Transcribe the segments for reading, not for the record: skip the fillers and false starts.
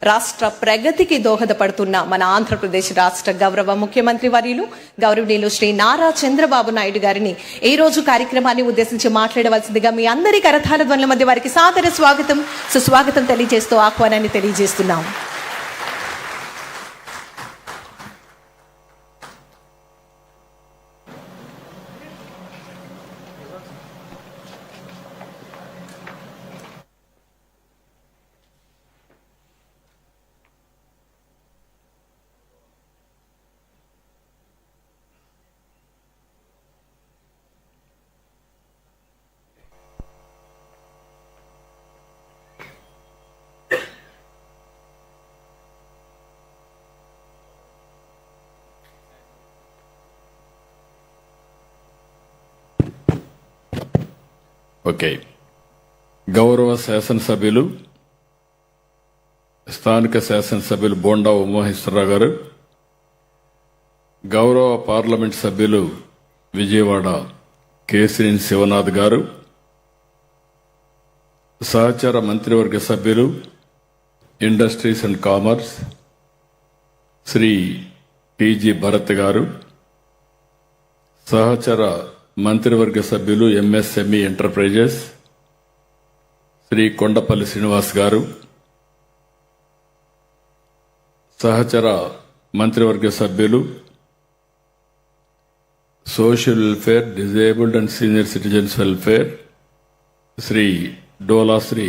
రాష్ట్ర ప్రగతికి దోహదపడుతున్న మన ఆంధ్రప్రదేశ్ రాష్ట్ర గౌరవ ముఖ్యమంత్రి వర్యులు గౌరవనీయులు శ్రీ నారా చంద్రబాబు నాయుడు గారిని ఈ రోజు కార్యక్రమాన్ని ఉద్దేశించి మాట్లాడవలసిందిగా మీ అందరి కరతాళ ధ్వనుల మధ్య వారికి సాదర స్వాగతం సుస్వాగతం తెలియజేస్తూ ఆహ్వానాన్ని తెలియజేస్తున్నాం. ఓకే. గౌరవ శాసనసభ్యులు స్థానిక శాసనసభ్యులు బోండా ఉమామహేశ్వరరావు గారు, గౌరవ పార్లమెంట్ సభ్యులు విజయవాడ కేసినేని శివనాథ్ గారు, సహచర మంత్రివర్గ సభ్యులు industries and commerce Shri TG Bharat garu, సహచర మంత్రివర్గ సభ్యులు ఎంఎస్ఎంఈ ఎంటర్ప్రైజెస్ శ్రీ కొండపల్లి శ్రీనివాస్ గారు, సహచర మంత్రివర్గ సభ్యులు social welfare, disabled and senior citizens welfare Shri Dola Shri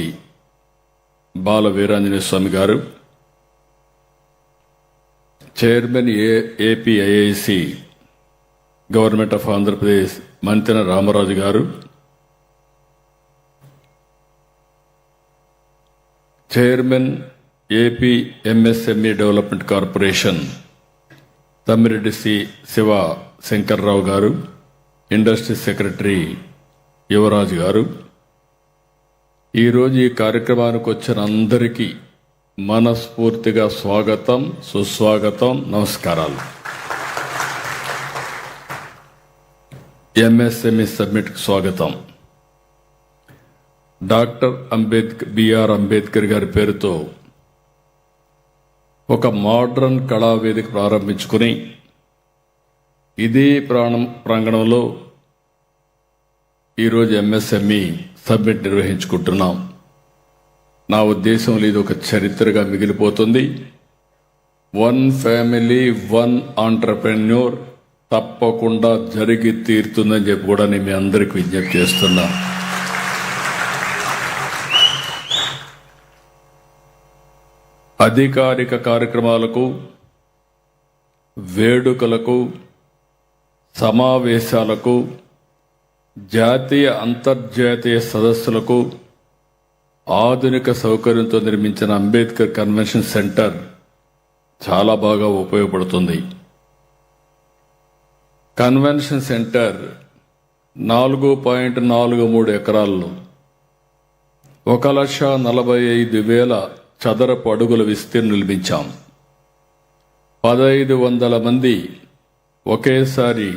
Bala Veeranjaneya Swamy garu, chairman APIIC government of Andhra Pradesh Mantena Ramaraju garu, chairman AP MSME development corporation Tammireddy Shiva Shankar Rao garu, industry secretary యువరాజు గారు, ఈరోజు ఈ కార్యక్రమానికి వచ్చిన అందరికీ మనస్ఫూర్తిగా స్వాగతం, సుస్వాగతం, నమస్కారాలు. ఎంఎస్ఎంఈ సబ్మిట్ కు స్వాగతం. డాక్టర్ బిఆర్ అంబేద్కర్ గారి పేరుతో ఒక మోడ్రన్ కళావేదిక ప్రారంభించుకుని ఇదే ప్రాంగణంలో ఈరోజు ఎంఎస్ఎంఈ సబ్మిట్ నిర్వహించుకుంటున్నాం. నా ఉద్దేశంలో ఇది ఒక చరిత్రగా మిగిలిపోతుంది. వన్ ఫ్యామిలీ వన్ ఆంటర్ప్రెన్యూర్ తప్పకుండా జరిగి తీరుతుందని చెప్పి కూడా నేను మీ అందరికి విజ్ఞప్తి చేస్తున్నా. అధికారిక కార్యక్రమాలకు, వేడుకలకు, సమావేశాలకు, జాతీయ అంతర్జాతీయ సదస్సులకు ఆధునిక సౌకర్యంతో నిర్మించిన అంబేద్కర్ కన్వెన్షన్ సెంటర్ చాలా బాగా ఉపయోగపడుతుంది. కన్వెన్షన్ సెంటర్ 4.43 ఎకరాల్లో 1,45,000 చదరపు అడుగుల విస్తీర్ణం నిర్మించాం. 1,500 మంది ఒకేసారి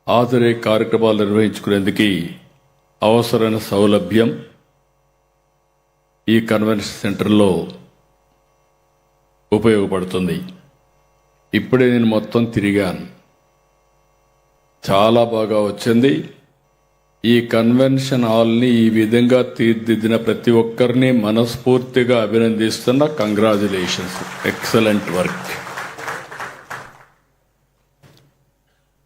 హాజరై కార్యక్రమాలు నిర్వహించుకునేందుకు అవసరమైన సౌలభ్యం ఈ కన్వెన్షన్ సెంటర్లో ఉపయోగపడుతుంది. ఇప్పుడే నేను మొత్తం తిరిగాను, చాలా బాగా వచ్చింది. ఈ కన్వెన్షన్ హాల్ని ఈ విధంగా తీర్చిదిద్దిన ప్రతి ఒక్కరిని మనస్ఫూర్తిగా అభినందిస్తున్నా. Congratulations, excellent work.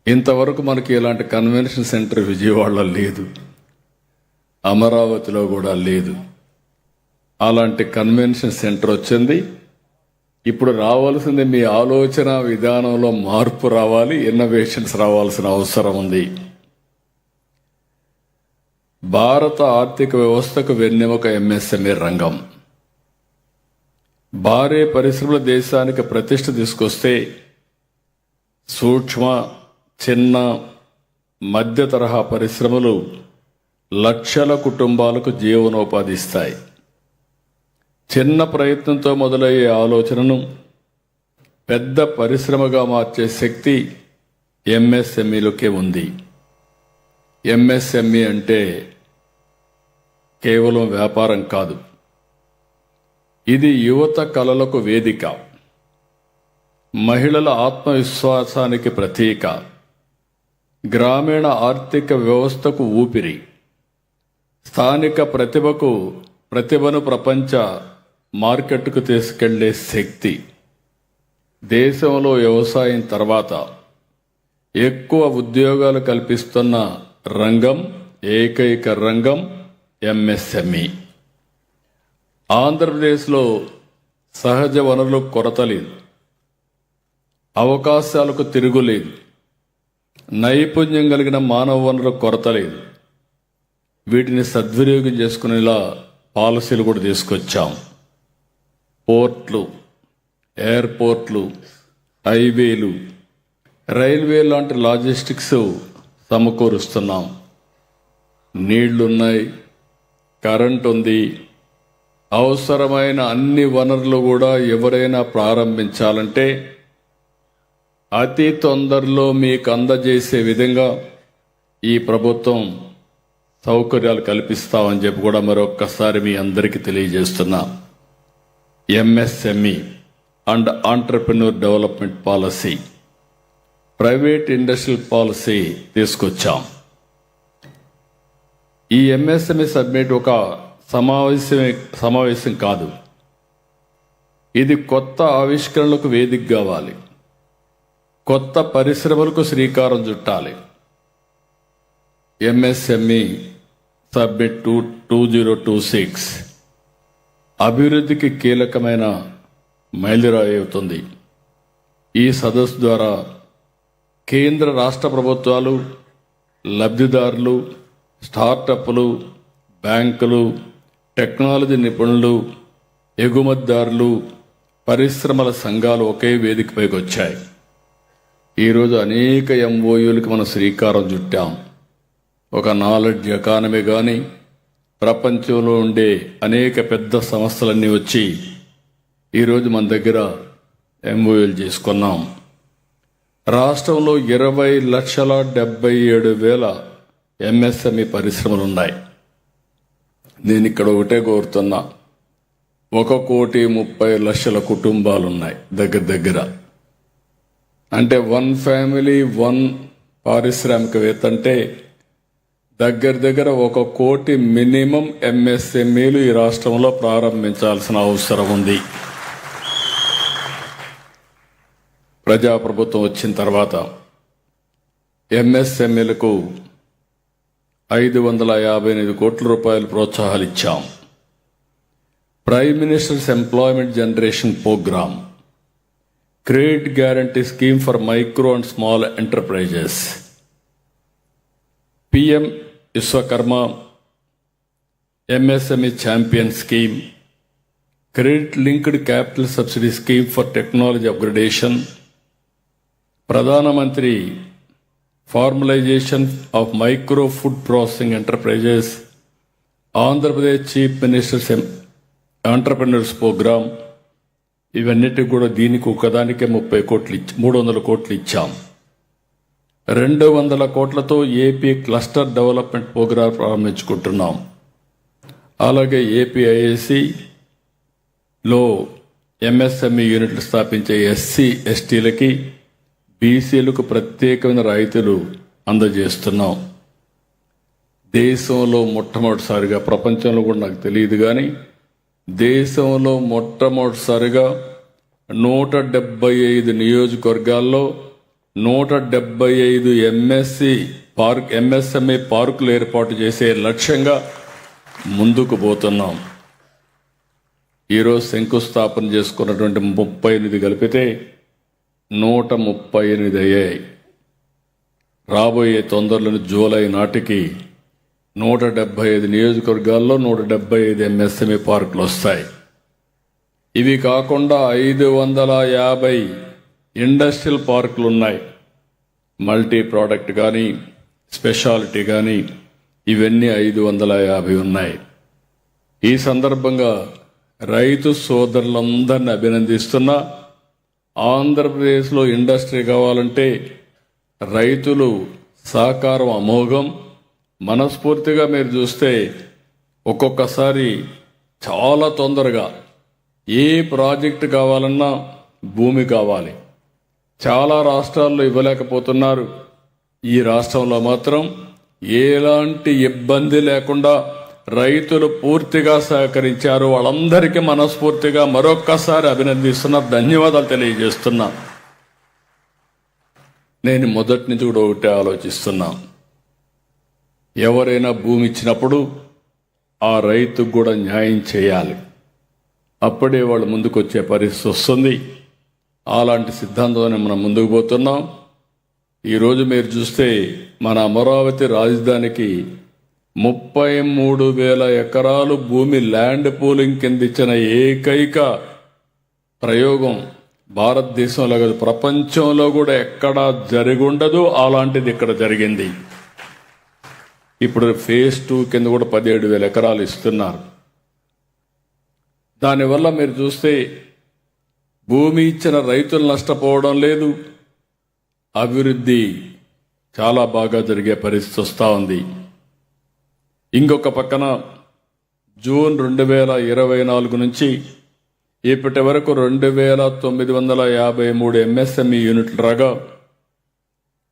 ఇంతవరకు మనకి ఇలాంటి కన్వెన్షన్ సెంటర్ విజయవాడలో లేదు, అమరావతిలో కూడా లేదు. అలాంటి కన్వెన్షన్ సెంటర్ వచ్చింది. ఇప్పుడు రావాల్సింది మీ ఆలోచన విధానంలో మార్పు రావాలి, ఇన్నోవేషన్స్ రావాల్సిన అవసరం ఉంది. భారత ఆర్థిక వ్యవస్థకు వెన్నెముక ఎంఎస్ఎంఈ రంగం. భారీ పరిశ్రమల దేశానికి ప్రతిష్ట తీసుకొస్తే సూక్ష్మ, చిన్న, మధ్య తరహా పరిశ్రమలు లక్షల కుటుంబాలకు జీవనోపాధి ఇస్తాయి. చిన్న ప్రయత్నంతో మొదలయ్యే ఆలోచనను పెద్ద పరిశ్రమగా మార్చే శక్తి ఎంఎస్ఎంఈలోకే ఉంది. ఎంఎస్ఎంఈ అంటే కేవలం వ్యాపారం కాదు. ఇది యువత కలలకు వేదిక, మహిళల ఆత్మవిశ్వాసానికి ప్రతీక, గ్రామీణ ఆర్థిక వ్యవస్థకు ఊపిరి, స్థానిక ప్రతిభను ప్రపంచ మార్కెట్కు తీసుకెళ్లే శక్తి. దేశంలో వ్యవసాయం తర్వాత ఎక్కువ ఉద్యోగాలు కల్పిస్తున్న రంగం, ఏకైక రంగం ఎంఎస్ఎంఈ. ఆంధ్రప్రదేశ్లో సహజ వనరులకు కొరత లేదు, అవకాశాలకు తిరుగులేదు, నైపుణ్యం కలిగిన మానవ వనరులకు కొరత లేదు. వీటిని సద్వినియోగం చేసుకునేలా పాలసీలు కూడా తీసుకొచ్చాం. పోర్ట్లు, ఎయిర్పోర్ట్లు, హైవేలు, రైల్వే లాంటి లాజిస్టిక్స్ సమకూరుస్తున్నాం. నీళ్లున్నాయి, కరెంట్ ఉంది. అవసరమైన అన్ని వనరులు కూడా ఎవరైనా ప్రారంభించాలంటే అతి తొందరలో మీకు అందజేసే విధంగా ఈ ప్రభుత్వం సౌకర్యాలు కల్పిస్తామని చెప్పి కూడా మరొక్కసారి మీ అందరికీ తెలియజేస్తున్నా. MSME and entrepreneur development policy, private industrial policy తీసుకొచ్చాం. ఈ ఎంఎస్ఎంఈ సబ్మిట్ ఒక సమావేశం కాదు, ఇది కొత్త ఆవిష్కరణలకు వేదిక కావాలి, కొత్త పరిశ్రమలకు శ్రీకారం చుట్టాలి. ఎంఎస్ఎంఈ సబ్మిట్ 2026 అభివృద్ధికి కీలకమైన మైలురాయి అవుతుంది. ఈ సదస్సు ద్వారా కేంద్ర రాష్ట్ర ప్రభుత్వాలు, లబ్ధిదారులు, స్టార్టప్లు, బ్యాంకులు, టెక్నాలజీ నిపుణులు, ఎగుమతిదారులు, పరిశ్రమల సంఘాలు ఒకే వేదికపైకి వచ్చాయి. ఈరోజు అనేక ఎంఓయూలకు మనం శ్రీకారం చుట్టాం. ఒక నాలెడ్జ్ ఎకానమీ కానీ, ప్రపంచంలో ఉండే అనేక పెద్ద సంస్థలన్నీ వచ్చి ఈరోజు మన దగ్గర ఎంఓయూలు చేసుకున్నాం. రాష్ట్రంలో 20,77,000 ఎంఎస్ఎంఈ పరిశ్రమలు ఉన్నాయి. నేను ఇక్కడ ఒకటే కోరుతున్నా, 1,30,00,000 కుటుంబాలు ఉన్నాయి దగ్గర. అంటే 1 ఫ్యామిలీ 1 పారిశ్రామికవేత్త అంటే దగ్గర 1 కోటి మినిమం ఎంఎస్ఎంఈలు ఈ రాష్ట్రంలో ప్రారంభించాల్సిన అవసరం ఉంది. ప్రజాప్రభుత్వం వచ్చిన తర్వాత ఎంఎస్ఎంఈలకు 558 కోట్ల రూపాయలు ప్రోత్సాహాలు ఇచ్చాం. Prime ministers employment generation programme, credit guarantee scheme for micro and small enterprises, PM Vishwakarma, MSME champion scheme, credit linked capital subsidy scheme for technology upgradation, Pradhan Mantri formalisation of micro food processing enterprises, Andhra Pradesh chief ministers entrepreneurs programme. ఇవన్నిటికి కూడా దీనికి ఒకదానికే 300 కోట్లు ఇచ్చాం. 200 కోట్లతో AP cluster development programme ప్రారంభించుకుంటున్నాం. అలాగే ఏపీఐఐసిలో ఎంఎస్ఎంఈ యూనిట్లు స్థాపించే ఎస్సీ ఎస్టీలకి, బీసీలకు ప్రత్యేకమైన రాయితీలు అందజేస్తున్నాం. దేశంలో మొట్టమొదటిసారిగా, ప్రపంచంలో కూడా నాకు తెలియదు కానీ దేశంలో మొట్టమొదటిసారిగా 175 నియోజకవర్గాల్లో 175 ఎంఎస్ఎంఈ పార్కులు ఏర్పాటు చేసే లక్ష్యంగా ముందుకు పోతున్నాం. ఈరోజు శంకుస్థాపన చేసుకున్నటువంటి 38 కలిపితే 138 అయ్యాయి. రాబోయే తొందరలోని జూలై నాటికి 175 నియోజకవర్గాల్లో 175 ఎంఎస్ఎంఈ పార్కులు వస్తాయి. ఇవి కాకుండా 550 ఇండస్ట్రియల్ పార్కులు ఉన్నాయి. మల్టీ ప్రోడక్ట్ కానీ, స్పెషాలిటీ కానీ, ఇవన్నీ 550 ఉన్నాయి. ఈ సందర్భంగా రైతు సోదరులందరినీ అభినందిస్తున్నా. ఆంధ్రప్రదేశ్లో ఇండస్ట్రీ కావాలంటే రైతులు సహకారం అమోఘం. మనస్ఫూర్తిగా మీరు చూస్తే ఒక్కొక్కసారి చాలా తొందరగా ఏ ప్రాజెక్టు కావాలన్నా భూమి కావాలి. చాలా రాష్ట్రాల్లో ఇవ్వలేకపోతున్నారు. ఈ రాష్ట్రంలో మాత్రం ఎలాంటి ఇబ్బంది లేకుండా రైతులు పూర్తిగా సహకరించారు. వాళ్ళందరికీ మనస్ఫూర్తిగా మరొక్కసారి అభినందిస్తున్నా, ధన్యవాదాలు తెలియజేస్తున్నా. నేను మొదటి నుంచి కూడా ఒకటే ఆలోచిస్తున్నా, ఎవరైనా భూమి ఇచ్చినప్పుడు ఆ రైతుకు కూడా న్యాయం చేయాలి. అప్పుడే వాళ్ళు ముందుకు వచ్చే పరిస్థితి వస్తుంది. అలాంటి సిద్ధాంతంతో మనం ముందుకు పోతున్నాం. ఈరోజు మీరు చూస్తే మన అమరావతి రాజధానికి 33,000 ఎకరాలు భూమి ల్యాండ్ పూలింగ్ కింద ఇచ్చిన ఏకైక ప్రయోగం భారతదేశంలో కాదు, ప్రపంచంలో కూడా ఎక్కడా జరిగుండదు. అలాంటిది ఇక్కడ జరిగింది. ఇప్పుడు ఫేజ్ 2 కింద కూడా 17,000 ఎకరాలు ఇస్తున్నారు. దానివల్ల మీరు చూస్తే భూమి ఇచ్చిన రైతులు నష్టపోవడం లేదు, అభివృద్ధి చాలా బాగా జరిగే పరిస్థితి వస్తూ ఉంది. ఇంకొక పక్కన జూన్ 2024 నుంచి ఇప్పటి వరకు 2,953 ఎంఎస్ఎంఈ యూనిట్లు రాగా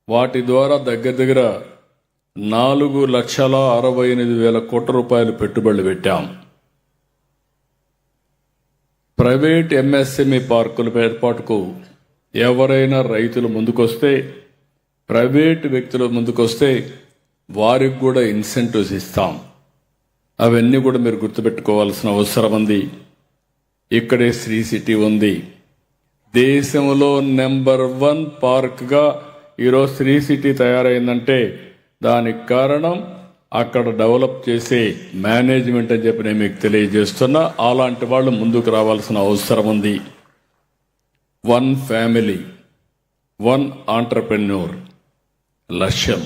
వాటి ద్వారా దగ్గర 4,68,000 కోట్ల రూపాయలు పెట్టుబడులు పెట్టాం. ప్రైవేట్ ఎంఎస్ఎంఈ పార్కుల ఏర్పాటుకు ఎవరైనా రైతులు ముందుకొస్తే, ప్రైవేట్ వ్యక్తులు ముందుకొస్తే వారికి కూడా ఇన్సెంటివ్స్ ఇస్తాం. అవన్నీ కూడా మీరు గుర్తుపెట్టుకోవాల్సిన అవసరం ఉంది. ఇక్కడే శ్రీ సిటీ ఉంది. దేశంలో నెంబర్ 1 పార్క్గా ఈరోజు శ్రీ సిటీ తయారైందంటే దానికి కారణం అక్కడ డెవలప్ చేసే మేనేజ్మెంట్ అని చెప్పి నేను మీకు తెలియజేస్తున్నా. అలాంటి వాళ్ళు ముందుకు రావాల్సిన అవసరం ఉంది. 1 ఫ్యామిలీ 1 ఆంటర్ప్రెన్యూర్ లక్ష్యం.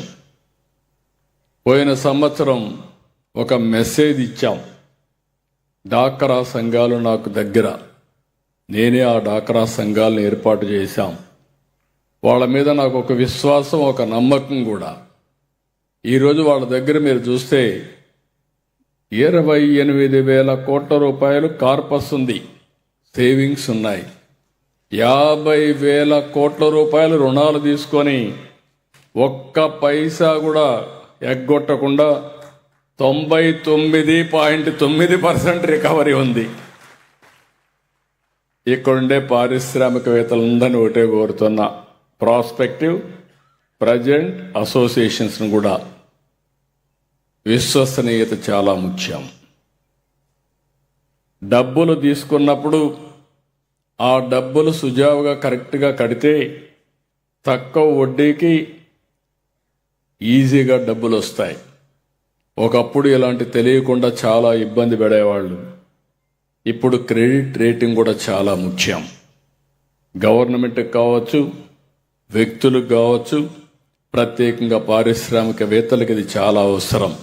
పోయిన సంవత్సరం ఒక మెసేజ్ ఇచ్చాం. డాక్రా సంఘాలు నాకు దగ్గర, నేనే ఆ డాక్రా సంఘాలను ఏర్పాటు చేశాం. వాళ్ళ మీద నాకు ఒక విశ్వాసం, ఒక నమ్మకం కూడా. ఈరోజు వాళ్ళ దగ్గర మీరు చూస్తే 28,000 కోట్ల రూపాయలు కార్పస్ ఉంది, సేవింగ్స్ ఉన్నాయి. 50,000 కోట్ల రూపాయలు రుణాలు తీసుకొని ఒక్క పైసా కూడా ఎగ్గొట్టకుండా 99.9% రికవరీ ఉంది. ఇక్కడుండే పారిశ్రామికవేత్తలందరినీ ఒకటే కోరుతున్నా, ప్రాస్పెక్టివ్ ప్రజెంట్ అసోసియేషన్స్ కూడా విశ్వసనీయత చాలా ముఖ్యం. డబ్బులు తీసుకున్నప్పుడు ఆ డబ్బులు సుజావుగా కరెక్ట్గా కడితే తక్కువ వడ్డీకి ఈజీగా డబ్బులు వస్తాయి. ఒకప్పుడు ఇలాంటి తెలియకుండా చాలా ఇబ్బంది పడేవాళ్ళు. ఇప్పుడు క్రెడిట్ రేటింగ్ కూడా చాలా ముఖ్యం. గవర్నమెంట్కి కావచ్చు, వ్యక్తులకు కావచ్చు, ప్రత్యేకంగా పారిశ్రామికవేత్తలకు ఇది చాలా అవసరం.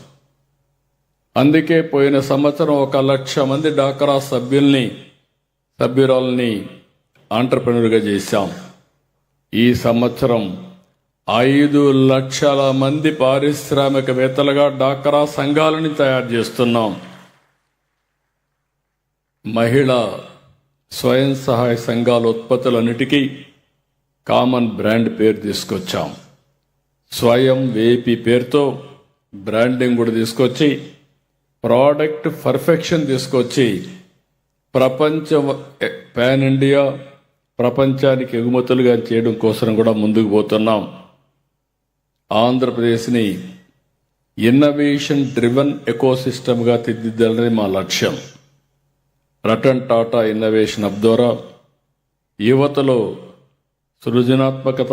అందుకే పోయిన సంవత్సరం 1,00,000 మంది డాక్రా సభ్యురాలని ఆంటర్ప్రెన్యూర్గా చేశాం. ఈ సంవత్సరం 5 లక్షల మంది పారిశ్రామికవేత్తలుగా డాక్రా సంఘాలని తయారు చేస్తున్నాం. మహిళా స్వయం సహాయ సంఘాల ఉత్పత్తులన్నిటికీ కామన్ బ్రాండ్ పేరు తీసుకొచ్చాం. స్వయం వేపీ పేరుతో బ్రాండింగ్ కూడా తీసుకొచ్చి ప్రోడక్ట్ పర్ఫెక్షన్ తీసుకొచ్చి పాన్ ఇండియా ప్రపంచానికి ఎగుమతులుగా చేయడం కోసం కూడా ముందుకు పోతున్నాం. ఆంధ్రప్రదేశ్ని ఇన్నోవేషన్ డ్రివెన్ ఎకోసిస్టమ్గా తీర్చిదిద్దాలనేది మా లక్ష్యం. రతన్ టాటా ఇన్నోవేషన్ హబ్ ద్వారా యువతలో సృజనాత్మకత,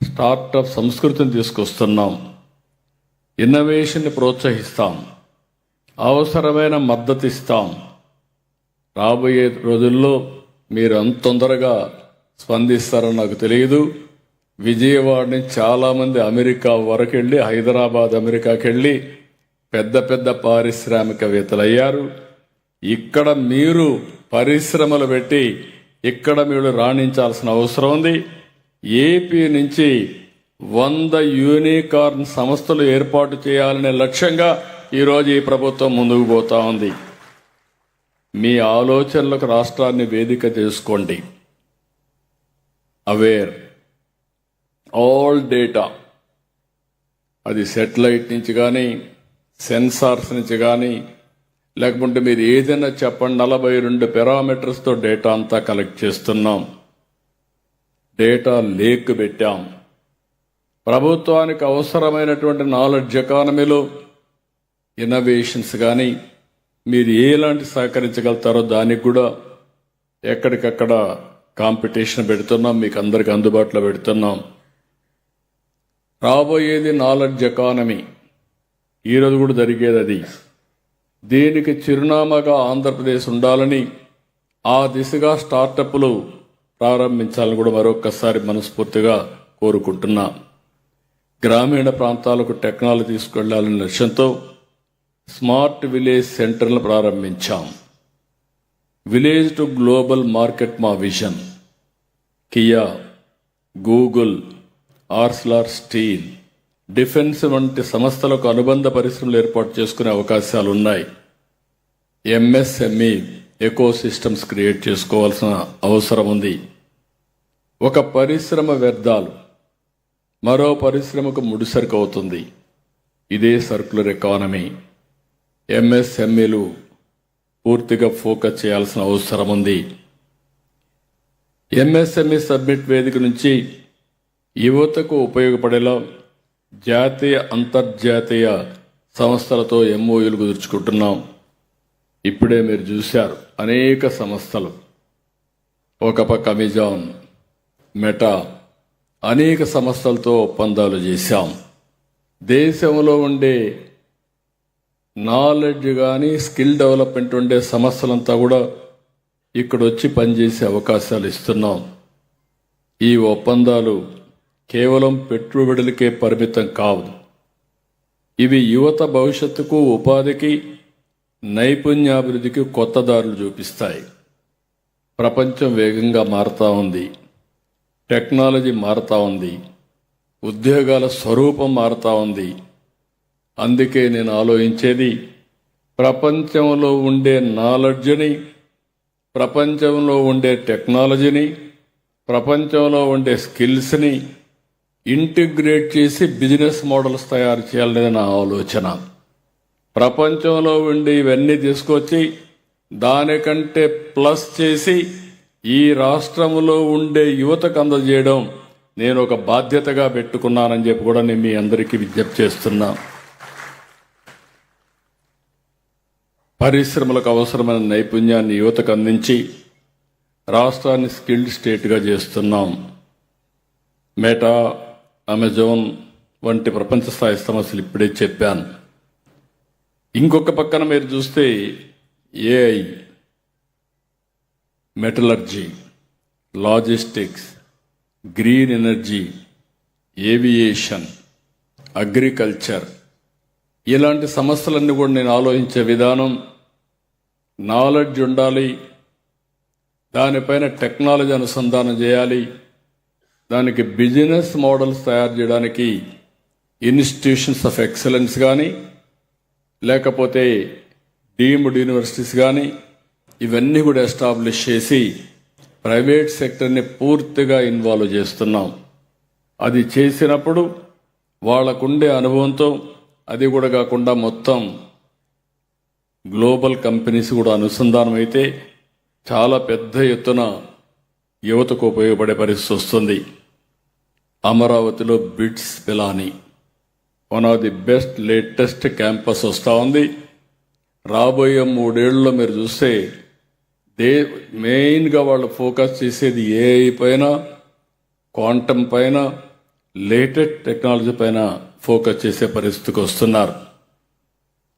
స్టార్టప్ సంస్కృతిని తీసుకొస్తున్నాం. ఇన్నోవేషన్ని ప్రోత్సహిస్తాం, అవసరమైన మద్దతు ఇస్తాం. రాబోయే రోజుల్లో మీరు అంత తొందరగా స్పందిస్తారని నాకు తెలియదు. విజయవాడ నుంచి చాలామంది అమెరికా వరకు వెళ్ళి, హైదరాబాద్ అమెరికాకి వెళ్ళి పెద్ద పెద్ద పారిశ్రామికవేత్తలు అయ్యారు. ఇక్కడ మీరు పరిశ్రమలు పెట్టి ఇక్కడ మీరు రాణించాల్సిన అవసరం ఉంది. ఏపీ నుంచి 100 యూనికార్న్ సంస్థలు ఏర్పాటు చేయాలనే లక్ష్యంగా ఈరోజు ఈ ప్రభుత్వం ముందుకు పోతా ఉంది. మీ ఆలోచనలకు రాష్ట్రాన్ని వేదిక చేసుకోండి. అవేర్ ఆల్ డేటా, అది సెటిలైట్ నుంచి కానీ సెన్సార్స్ నుంచి కానీ లేకపోతే మీరు ఏదైనా చెప్పండి, 42 పారామీటర్స్తో డేటా అంతా కలెక్ట్ చేస్తున్నాం. డేటా లేక్ పెట్టాం. ప్రభుత్వానికి అవసరమైనటువంటి నాలెడ్జ్ ఎకానమీలో ఇన్నోవేషన్స్ కానీ మీరు ఎలాంటి సహకరించగలుగుతారో దానికి కూడా ఎక్కడికక్కడ కాంపిటీషన్ పెడుతున్నాం, మీకు అందరికి అందుబాటులో పెడుతున్నాం. రాబోయేది నాలెడ్జ్ ఎకానమీ, ఈరోజు కూడా జరిగేది అది. దీనికి చిరునామాగా ఆంధ్రప్రదేశ్ ఉండాలని, ఆ దిశగా స్టార్టప్లు ప్రారంభించాలని కూడా మరొక్కసారి మనస్ఫూర్తిగా కోరుకుంటున్నా. గ్రామీణ ప్రాంతాలకు టెక్నాలజీ తీసుకెళ్లాలనే లక్ష్యంతో స్మార్ట్ విలేజ్ సెంటర్లను ప్రారంభించాం. విలేజ్ టు గ్లోబల్ మార్కెట్ మా vision. Kia, Google, Arcelor steel, defence వంటి సంస్థలకు అనుబంధ పరిశ్రమలు ఏర్పాటు చేసుకునే అవకాశాలు ఉన్నాయి. ఎంఎస్ఎంఈ ఎకో సిస్టమ్స్ క్రియేట్ చేసుకోవాల్సిన అవసరం ఉంది. ఒక పరిశ్రమ వ్యర్థాలు మరో పరిశ్రమకు ముడిసరుకు అవుతుంది. ఇదే సర్క్యులర్ ఎకానమీ. ఎంఎస్ఎంఈలు పూర్తిగా ఫోకస్ చేయాల్సిన అవసరం ఉంది. ఎంఎస్ఎంఈ సబ్మిట్ వేదిక నుంచి యువతకు ఉపయోగపడేలా జాతీయ అంతర్జాతీయ సంస్థలతో ఎంఓయూలు కుదుర్చుకుంటున్నాం. ఇప్పుడే మీరు చూశారు, అనేక సంస్థలు, ఒక పక్క అమెజాన్, మెటా, అనేక సంస్థలతో ఒప్పందాలు చేశాం. దేశంలో ఉండే నాలెడ్జ్ కానీ స్కిల్ డెవలప్మెంట్ ఉండే సంస్థలంతా కూడా ఇక్కడ వచ్చి పనిచేసే అవకాశాలు ఇస్తున్నాం. ఈ ఒప్పందాలు కేవలం పెట్టుబడులకే పరిమితం కావు. ఇవి యువత భవిష్యత్తుకు, ఉపాధికి, నైపుణ్యాభివృద్ధికి కొత్త దారులు చూపిస్తాయి. ప్రపంచం వేగంగా మారుతా ఉంది, టెక్నాలజీ మారుతా ఉంది, ఉద్యోగాల స్వరూపం మారుతా ఉంది. అందుకే నేను ఆలోచించేది, ప్రపంచంలో ఉండే నాలెడ్జ్ని, ప్రపంచంలో ఉండే టెక్నాలజీని, ప్రపంచంలో ఉండే స్కిల్స్ని ఇంటిగ్రేట్ చేసి బిజినెస్ మోడల్స్ తయారు చేయాలనేది నా ఆలోచన. ప్రపంచంలో ఉండి ఇవన్నీ తీసుకొచ్చి దానికంటే ప్లస్ చేసి ఈ రాష్ట్రంలో ఉండే యువతకు అందజేయడం నేను ఒక బాధ్యతగా పెట్టుకున్నానని చెప్పి కూడా నేను మీ అందరికీ విజ్ఞప్తి చేస్తున్నా. పరిశ్రమలకు అవసరమైన నైపుణ్యాన్ని యువతకు అందించి రాష్ట్రాన్ని స్కిల్డ్ స్టేట్గా చేస్తున్నాం. మెటా, అమెజాన్ వంటి ప్రపంచ స్థాయి సమస్యలు ఇప్పుడే చెప్పాను. ఇంకొక పక్కన మీరు చూస్తే AI, metallurgy, logistics, green energy, aviation, agriculture, ఇలాంటి సమస్యలన్నీ కూడా నేను ఆలోచించే విధానం, నాలెడ్జ్ ఉండాలి, దానిపైన టెక్నాలజీ అనుసంధానం చేయాలి, దానికి బిజినెస్ మోడల్స్ తయారు చేయడానికి ఇన్స్టిట్యూషన్స్ ఆఫ్ ఎక్సలెన్స్ కానీ లేకపోతే డీమ్డ్ యూనివర్సిటీస్ కానీ ఇవన్నీ కూడా ఎస్టాబ్లిష్ చేసి ప్రైవేట్ సెక్టర్ని పూర్తిగా ఇన్వాల్వ్ చేస్తున్నాం. అది చేసినప్పుడు వాళ్ళకుండే అనుభవంతో, అది కూడా కాకుండా మొత్తం గ్లోబల్ కంపెనీస్ కూడా అనుసంధానం అయితే చాలా పెద్ద ఎత్తున యువతకు ఉపయోగపడే పరిస్థితి వస్తుంది. అమరావతిలో bits Pilani one of the best latest campus వస్తూ ఉంది. రాబోయే 3 ఏళ్లలో మీరు చూస్తే మెయిన్గా వాళ్ళు ఫోకస్ చేసేది ఏఐ పైన, క్వాంటమ్ పైన, లేటెస్ట్ టెక్నాలజీ పైన ఫోకస్ చేసే పరిస్థితికి వస్తున్నారు.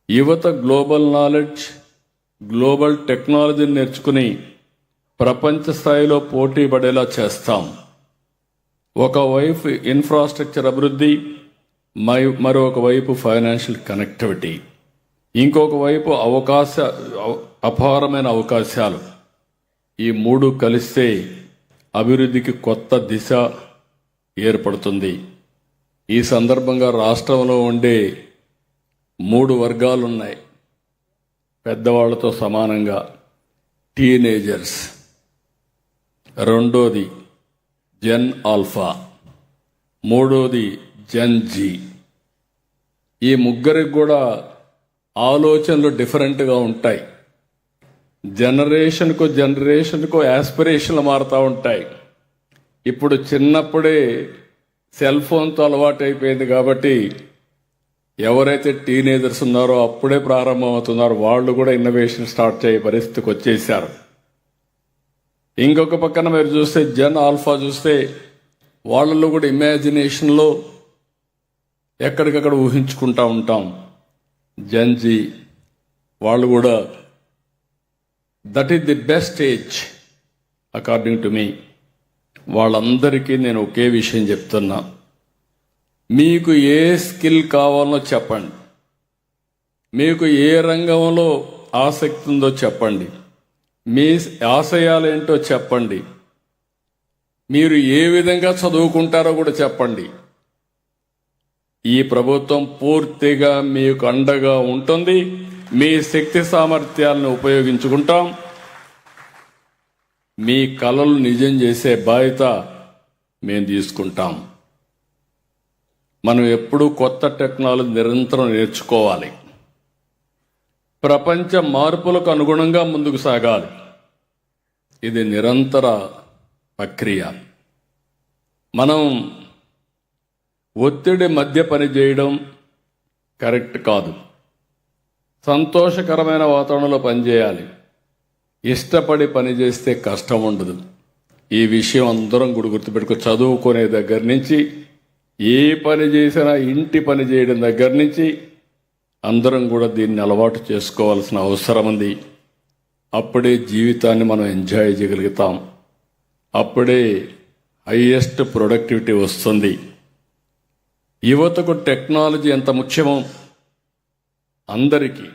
యువత గ్లోబల్ నాలెడ్జ్, గ్లోబల్ టెక్నాలజీని నేర్చుకుని ప్రపంచ స్థాయిలో పోటీ పడేలా చేస్తాం. ఒకవైపు ఇన్ఫ్రాస్ట్రక్చర్ అభివృద్ధి, మరొక వైపు ఫైనాన్షియల్ కనెక్టివిటీ, ఇంకొక వైపు అపారమైన అవకాశాలు. ఈ 3 కలిస్తే అభివృద్ధికి కొత్త దిశ ఏర్పడుతుంది. ఈ సందర్భంగా రాష్ట్రంలో ఉండే 3 వర్గాలున్నాయి. పెద్దవాళ్లతో సమానంగా టీనేజర్స్, రెండోది జెన్ ఆల్ఫా, మూడోది జెన్ జీ. ఈ ముగ్గురికి కూడా ఆలోచనలు డిఫరెంట్గా ఉంటాయి. జనరేషన్కు యాస్పిరేషన్లు మారుతూ ఉంటాయి. ఇప్పుడు చిన్నప్పుడే సెల్ ఫోన్తో అలవాటు అయిపోయింది కాబట్టి ఎవరైతే టీనేజర్స్ ఉన్నారో అప్పుడే ప్రారంభమవుతున్నారో వాళ్ళు కూడా ఇన్నోవేషన్ స్టార్ట్ చేయ పరిస్థితికి వచ్చేసారు. ఇంకొక పక్కన మీరు చూస్తే జెన్ ఆల్ఫా చూస్తే వాళ్ళలో కూడా ఇమాజినేషన్లో ఎక్కడికక్కడ ఊహించుకుంటూ ఉంటాం. జెన్ జీ వాళ్ళు కూడా that is the best age according to me. వాళ్ళందరికీ నేను ఒకే విషయం చెప్తున్నా, మీకు ఏ స్కిల్ కావాలో చెప్పండి, మీకు ఏ రంగంలో ఆసక్తి ఉందో చెప్పండి, మీ ఆశయాలేంటో చెప్పండి, మీరు ఏ విధంగా చదువుకుంటారో కూడా చెప్పండి. ఈ ప్రభుత్వం పూర్తిగా మీకు అండగా ఉంటుంది. మీ శక్తి సామర్థ్యాలను ఉపయోగించుకుంటాం. మీ కలలు నిజం చేసే బాధ్యత మేము తీసుకుంటాం. మనం ఎప్పుడూ కొత్త టెక్నాలజీ నిరంతరం నేర్చుకోవాలి. ప్రపంచ మార్పులకు అనుగుణంగా ముందుకు సాగాలి. ఇది నిరంతర ప్రక్రియ. మనం ఒత్తిడి మధ్య పని చేయడం కరెక్ట్ కాదు. సంతోషకరమైన వాతావరణంలో పనిచేయాలి. ఇష్టపడి పని చేస్తే కష్టం ఉండదు. ఈ విషయం అందరం కూడా గుర్తుపెట్టుకో. చదువుకునే దగ్గర నుంచి ఏ పని చేసినా, ఇంటి పని చేయడం దగ్గర నుంచి అందరం కూడా దీన్ని అలవాటు చేసుకోవాల్సిన అవసరం ఉంది. అప్పుడే జీవితాన్ని మనం ఎంజాయ్ చేయగలుగుతాం. అప్పుడే హైయెస్ట్ ప్రొడక్టివిటీ వస్తుంది. యువతకు టెక్నాలజీ ఎంత ముఖ్యమో అందరికీ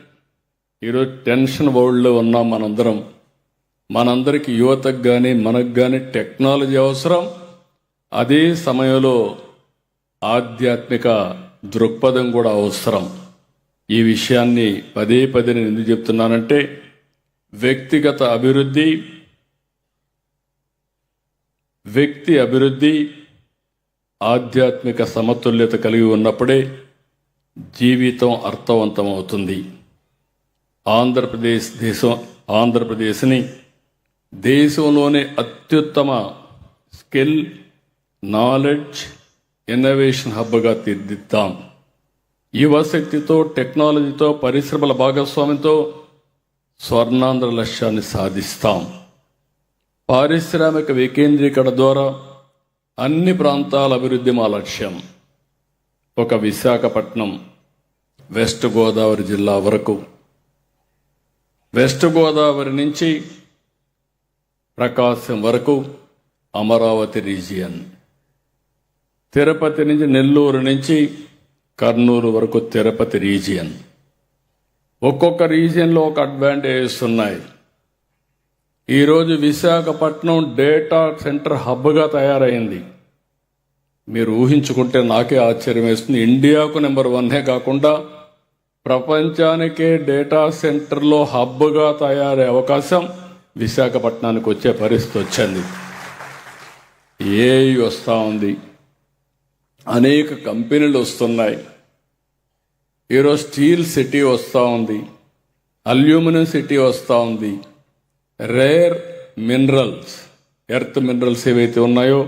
ఈరోజు టెన్షన్ వరల్డ్లో ఉన్నాం మనందరం. మనందరికీ యువతకు కానీ మనకు కానీ టెక్నాలజీ అవసరం. అదే సమయంలో ఆధ్యాత్మిక దృక్పథం కూడా అవసరం. ఈ విషయాన్ని పదే పదే నేను ఎందుకు చెప్తున్నానంటే వ్యక్తి అభివృద్ధి ఆధ్యాత్మిక సమతుల్యత కలిగి ఉన్నప్పుడే జీవితం అర్థవంతం అవుతుంది. ఆంధ్రప్రదేశ్ని దేశంలోనే అత్యుత్తమ స్కిల్, నాలెడ్జ్, ఇన్నోవేషన్ హబ్గా తీర్చిదిద్దాం. యువశక్తితో, టెక్నాలజీతో, పరిశ్రమల భాగస్వామ్యంతో స్వర్ణాంధ్ర లక్ష్యాన్ని సాధిస్తాం. పారిశ్రామిక వికేంద్రీకరణ ద్వారా అన్ని ప్రాంతాల అభివృద్ధి మా లక్ష్యం. ఒక విశాఖపట్నం, వెస్ట్ గోదావరి జిల్లా వరకు, వెస్ట్ గోదావరి నుంచి ప్రకాశం వరకు అమరావతి రీజియన్, తిరుపతి నుంచి నెల్లూరు నుంచి కర్నూలు వరకు తిరుపతి రీజియన్. ఒక్కొక్క రీజియన్లో ఒక అడ్వాంటేజెస్ ఉన్నాయి. ఈరోజు విశాఖపట్నం డేటా సెంటర్ హబ్గా తయారైంది. మీరు ఊహించుకుంటే నాకే ఆశ్చర్యం వేస్తుంది. ఇండియాకు నెంబర్ 1 కాకుండా ప్రపంచానికే డేటా సెంటర్లో హబ్గా తయారయ్యే అవకాశం విశాఖపట్నానికి వచ్చే పరిస్థితి వచ్చింది. ఏఐ వస్తూ ఉంది, అనేక కంపెనీలు వస్తున్నాయి. ఈరోజు స్టీల్ సిటీ వస్తూ ఉంది, అల్యూమినియం సిటీ వస్తూ ఉంది. రేర్ మినరల్స్, ఎర్త్ మినరల్స్ ఏవైతే ఉన్నాయో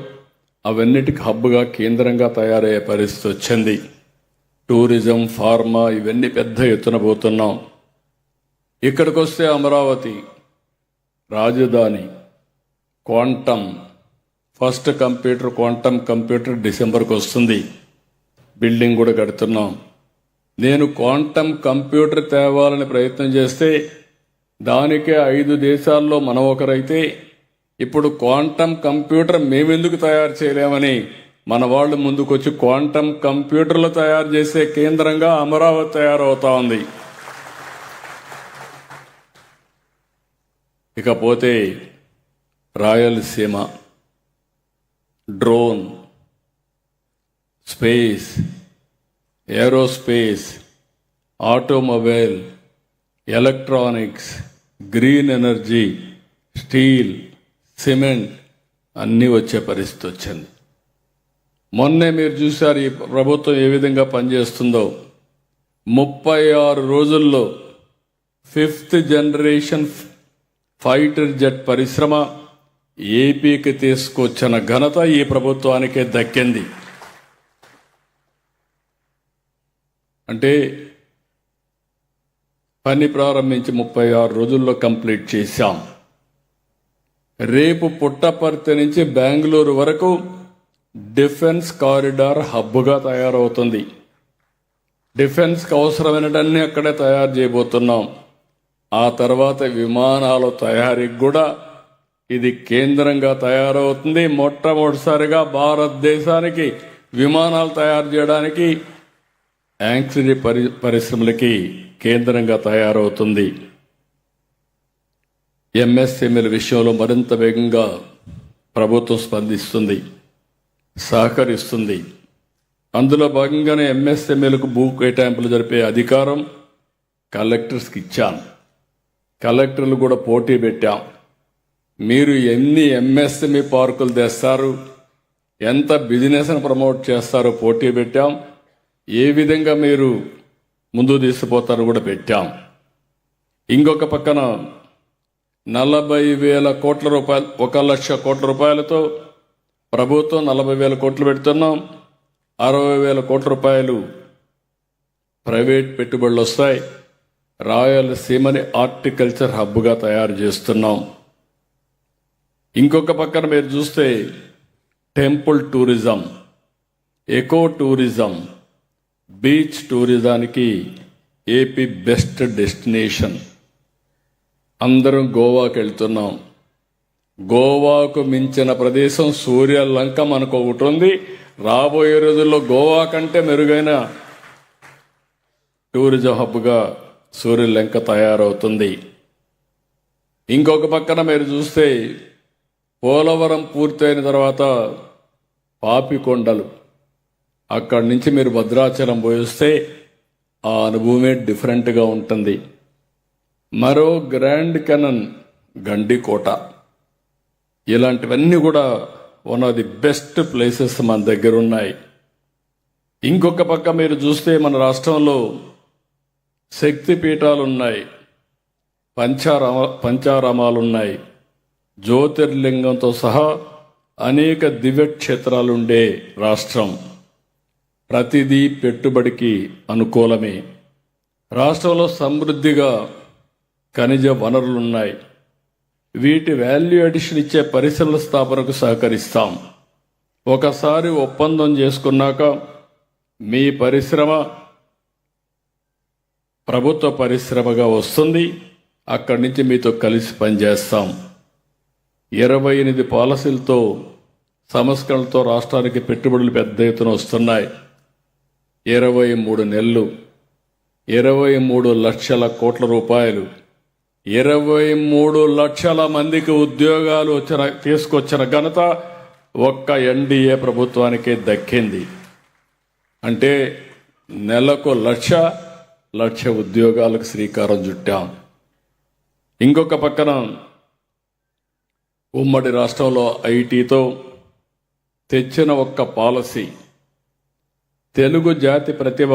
అవన్నిటికి హబ్గా, కేంద్రంగా తయారయ్యే పరిస్థితి వచ్చింది. టూరిజం, ఫార్మా ఇవన్నీ పెద్ద ఎత్తున పోతున్నాం. ఇక్కడికి వస్తే అమరావతి రాజధాని, క్వాంటమ్, ఫస్ట్ క్వాంటమ్ కంప్యూటర్ డిసెంబర్కి వస్తుంది. బిల్డింగ్ కూడా కడుతున్నాం. నేను క్వాంటమ్ కంప్యూటర్ తేవాలని ప్రయత్నం చేస్తే దానికే 5 దేశాల్లో మనం ఒకరైతే ఇప్పుడు క్వాంటమ్ కంప్యూటర్ మేమెందుకు తయారు చేయలేమని మన వాళ్ళు ముందుకొచ్చి క్వాంటమ్ కంప్యూటర్లు తయారు చేసే కేంద్రంగా అమరావతి తయారవుతా ఉంది. ఇకపోతే Rayalaseema, drone, space, aerospace, automobile, electronics, green energy, steel, cement అన్నీ వచ్చే పరిస్థితి వచ్చింది. మొన్నే మీరు చూశారు ఈ ప్రభుత్వం ఏ విధంగా పనిచేస్తుందో. 36 రోజుల్లో 5th జనరేషన్ ఫైటర్ జెట్ పరిశ్రమ ఏపీకి తీసుకొచ్చిన ఘనత ఈ ప్రభుత్వానికే దక్కింది. అంటే పని ప్రారంభించి 36 రోజుల్లో కంప్లీట్ చేశాం. రేపు పుట్టపర్తి నుంచి బెంగళూరు వరకు డిఫెన్స్ కారిడార్ హబ్గా తయారవుతుంది. డిఫెన్స్కి అవసరమైనటన్నీ అక్కడే తయారు చేయబోతున్నాం. ఆ తర్వాత విమానాల తయారీకి కూడా ఇది కేంద్రంగా తయారవుతుంది. మొట్టమొదటిసారిగా భారతదేశానికి విమానాలు తయారు చేయడానికి యాంక్సిరీ పరిశ్రమలకి కేంద్రంగా తయారవుతుంది. ఎంఎస్ఎంఈల విషయంలో మరింత వేగంగా ప్రభుత్వం స్పందిస్తుంది, సహకరిస్తుంది. అందులో భాగంగానే ఎంఎస్ఎంఈలకు భూ కేటాయింపులు జరిపే అధికారం కలెక్టర్స్కి ఇచ్చాం. కలెక్టర్లు కూడా పోటీ పెట్టాం. మీరు ఎన్ని ఎంఎస్ఎంఈ పార్కులు తెస్తారు, ఎంత బిజినెస్ను ప్రమోట్ చేస్తారో పోటీ పెట్టాం. ఏ విధంగా మీరు ముందు తీసుకుపోతారో కూడా పెట్టాం. ఇంకొక పక్కన 40,000 కోట్ల రూపాయలు, 1,00,000 కోట్ల రూపాయలతో ప్రభుత్వం 40,000 కోట్లు పెడుతున్నాం. 60,000 కోట్ల రూపాయలు ప్రైవేట్ పెట్టుబడులు వస్తాయి. రాయలసీమని హార్టికల్చర్ హబ్గా తయారు చేస్తున్నాం. ఇంకొక పక్కన మీరు చూస్తే temple tourism, eco tourism, beach టూరిజానికి ఏపీ బెస్ట్ డెస్టినేషన్. అందరం గోవాకి వెళ్తున్నాం. గోవాకు మించిన ప్రదేశం సూర్యలంక మనకు ఒకటి ఉంది. రాబోయే రోజుల్లో గోవా కంటే మెరుగైన టూరిజం హబ్గా సూర్యలంక తయారవుతుంది. ఇంకొక పక్కన మీరు చూస్తే పోలవరం పూర్తయిన తర్వాత పాపికొండలు, అక్కడి నుంచి మీరు భద్రాచలం పోయిస్తే ఆ అనుభవమే డిఫరెంట్గా ఉంటుంది. మరో గ్రాండ్ కెనన్ గండికోట, ఇలాంటివన్నీ కూడా one of the best places మన దగ్గర ఉన్నాయి. ఇంకొక పక్క మీరు చూస్తే మన రాష్ట్రంలో శక్తి పీఠాలు ఉన్నాయి, పంచారామాలున్నాయి, జ్యోతిర్లింగంతో సహా అనేక దివ్యక్షేత్రాలుండే రాష్ట్రం. ప్రతిదీ పెట్టుబడికి అనుకూలమే. రాష్ట్రంలో సమృద్ధిగా ఖనిజ వనరులున్నాయి. వీటి వాల్యూ అడిషన్ ఇచ్చే పరిశ్రమల స్థాపనకు సహకరిస్తాం. ఒకసారి ఒప్పందం చేసుకున్నాక మీ పరిశ్రమ ప్రభుత్వ పరిశ్రమగా వస్తుంది. అక్కడి నుంచి మీతో కలిసి పనిచేస్తాం. 28 పాలసీలతో, సంస్కరణలతో రాష్ట్రానికి పెట్టుబడులు పెద్ద ఎత్తున వస్తున్నాయి. 23 నెలలు, 23 లక్షల కోట్ల రూపాయలు, 23 లక్షల మందికి ఉద్యోగాలు తీసుకొచ్చిన ఘనత ఒక్క ఎన్డీఏ ప్రభుత్వానికే దక్కింది. అంటే నెలకు 1,00,000 ఉద్యోగాలకు శ్రీకారం చుట్టాం. ఇంకొక పక్కన ఉమ్మడి రాష్ట్రంలో ఐటీతో తెచ్చిన ఒక్క పాలసీ తెలుగు జాతి ప్రతిభ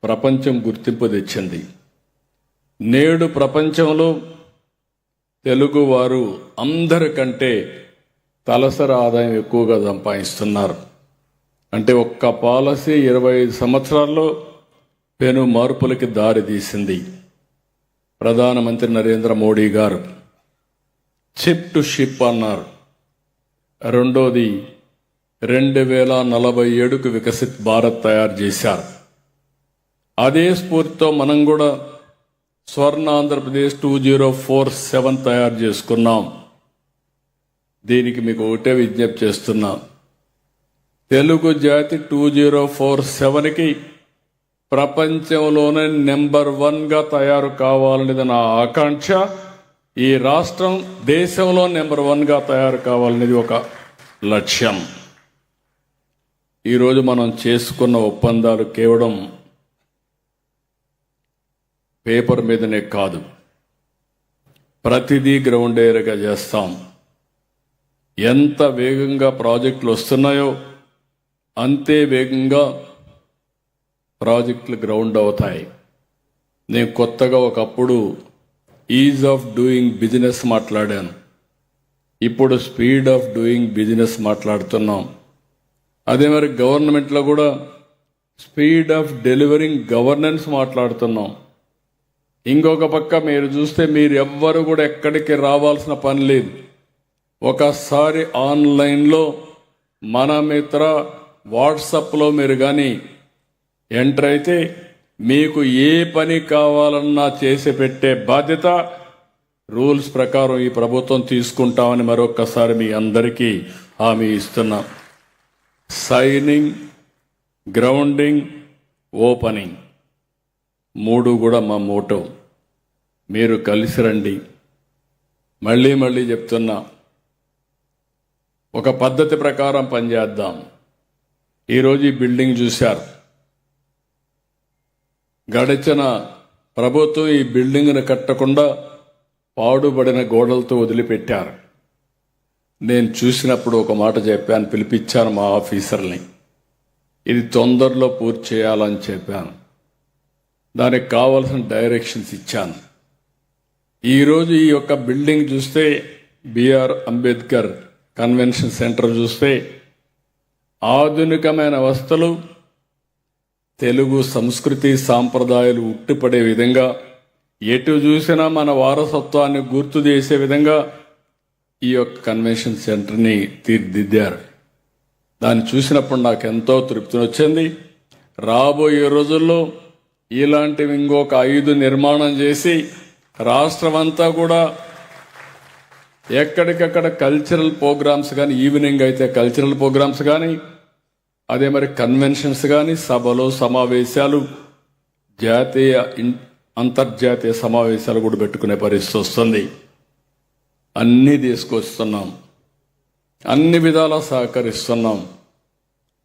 ప్రపంచం గుర్తింపు తెచ్చింది. నేడు ప్రపంచంలో తెలుగువారు అందరికంటే తలసరి ఆదాయం ఎక్కువగా సంపాదిస్తున్నారు. అంటే ఒక్క పాలసీ 25 సంవత్సరాల్లో పెను మార్పులకి దారి తీసింది. ప్రధానమంత్రి నరేంద్ర మోడీ గారు చిప్ టు షిప్ అన్నారు. రెండోది 2047కు వికసిత్ భారత్ తయారు చేశారు. అదే స్ఫూర్తితో మనం కూడా స్వర్ణ ఆంధ్రప్రదేశ్ 2047 తయారు చేసుకున్నాం. దీనికి మీకు ఒకటే విజ్ఞప్తి చేస్తున్నాం. తెలుగు జాతి 2047కి ప్రపంచంలోనే నెంబర్ 1గా తయారు కావాలనేది నా ఆకాంక్ష. ఈ రాష్ట్రం దేశంలో నెంబర్ 1గా తయారు కావాలనేది ఒక లక్ష్యం. ఈరోజు మనం చేసుకున్న ఒప్పందాలు కేవలం పేపర్ మీదనే కాదు, ప్రతిదీ గ్రౌండ్ ఏరియాగా చేస్తాం. ఎంత వేగంగా ప్రాజెక్టులు వస్తున్నాయో అంతే వేగంగా ప్రాజెక్టులు గ్రౌండ్ అవుతాయి. నేను కొత్తగా ఒకప్పుడు ఈజ్ ఆఫ్ డూయింగ్ బిజినెస్ మాట్లాడాను. ఇప్పుడు స్పీడ్ ఆఫ్ డూయింగ్ బిజినెస్ మాట్లాడుతున్నాం. అదే మరి గవర్నమెంట్లో కూడా స్పీడ్ ఆఫ్ డెలివరింగ్ గవర్నెన్స్ మాట్లాడుతున్నాం. ఇంకొక పక్క మీరు చూస్తే మీరు ఎవ్వరు కూడా ఎక్కడికి రావాల్సిన పని లేదు. ఒకసారి ఆన్లైన్లో మన మిత్ర వాట్సాప్లో మీరు కానీ ఎంటర్ అయితే మీకు ఏ పని కావాలన్నా చేసి పెట్టే బాధ్యత రూల్స్ ప్రకారం ఈ ప్రభుత్వం తీసుకుంటామని మరొక్కసారి మీ అందరికీ హామీ ఇస్తున్నాం. సైనింగ్, గ్రౌండింగ్, ఓపెనింగ్ 3 కూడా మా మోటో. మీరు కలిసి రండి. మళ్ళీ చెప్తున్నా, ఒక పద్ధతి ప్రకారం పనిచేద్దాం. ఈరోజు ఈ బిల్డింగ్ చూశారు. గడిచిన ప్రభుత్వం ఈ బిల్డింగ్ను కట్టకుండా పాడుబడిన గోడలతో వదిలిపెట్టారు. నేను చూసినప్పుడు ఒక మాట చెప్పాను, పిలిపించాను మా ఆఫీసర్ని. ఇది తొందరలో పూర్తి చేయాలని చెప్పాను. దానికి కావలసిన డైరెక్షన్స్ ఇచ్చాను. ఈరోజు ఈ యొక్క బిల్డింగ్ చూస్తే, బిఆర్ అంబేద్కర్ కన్వెన్షన్ సెంటర్ చూస్తే ఆధునికమైన వసతులు, తెలుగు సంస్కృతి సాంప్రదాయాలు ఉట్టిపడే విధంగా, ఎటు చూసినా మన వారసత్వాన్ని గుర్తు చేసే విధంగా ఈ యొక్క కన్వెన్షన్ సెంటర్ని తీర్చిదిద్దారు. దాన్ని చూసినప్పుడు నాకు ఎంతో తృప్తిని వచ్చింది. రాబోయే రోజుల్లో ఇలాంటివి ఇంకొక 5 నిర్మాణం చేసి రాష్ట్రమంతా కూడా ఎక్కడికక్కడ కల్చరల్ ప్రోగ్రామ్స్ కానీ, ఈవినింగ్ అయితే కల్చరల్ ప్రోగ్రామ్స్ కానీ, అదే మరి కన్వెన్షన్స్ కానీ, సభలు, సమావేశాలు, జాతీయ అంతర్జాతీయ సమావేశాలు కూడా పెట్టుకునే పరిస్థితి వస్తుంది. అన్నీ తీసుకొస్తున్నాం, అన్ని విధాలా సహకరిస్తున్నాం.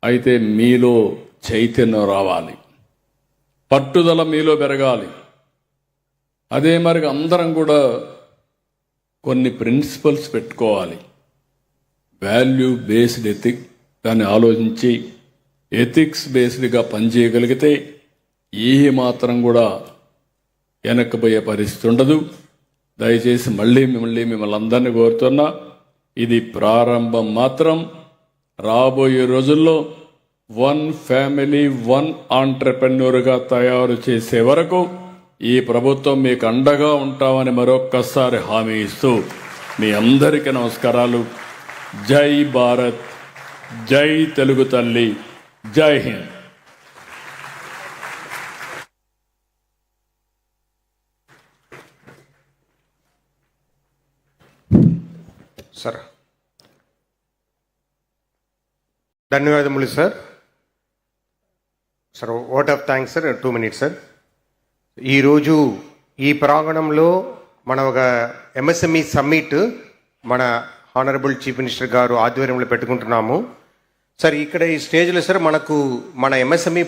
అయితే మీలో చైతన్యం రావాలి, పట్టుదల మీలో పెరగాలి. అదే మరి అందరం కూడా కొన్ని ప్రిన్సిపల్స్ పెట్టుకోవాలి. వాల్యూ బేస్డ్ ఎథిక్ దాన్ని ఆలోచించి ఎథిక్స్ బేస్డ్గా పనిచేయగలిగితే ఏ మాత్రం కూడా వెనక్కిపోయే పరిస్థితి ఉండదు. దయచేసి మళ్ళీ మిమ్మల్ని అందరినీ కోరుతున్నా, ఇది ప్రారంభం మాత్రం. రాబోయే రోజుల్లో 1 ఫ్యామిలీ 1 ఆంటర్‌ప్రెన్యూర్గా తయారు చేసే వరకు ఈ ప్రభుత్వం మీకు అండగా ఉంటామని మరొక్కసారి హామీ ఇస్తూ మీ అందరికీ నమస్కారాలు. జై భారత్, జై తెలుగు తల్లి, జై హింద్. సార్, ధన్యవాదములు sir. Sir, vote of thanks sir. 2 minutes sir. ఈరోజు ఈ ప్రాంగణంలో మన ఒక ఎంఎస్ఎంఈ సమ్మిట్ మన హానరబుల్ చీఫ్ మినిస్టర్ గారు ఆధ్వర్యంలో పెట్టుకుంటున్నాము సార్. ఇక్కడ ఈ స్టేజ్లో సార్ మనకు మన ఎంఎస్ఎంఈ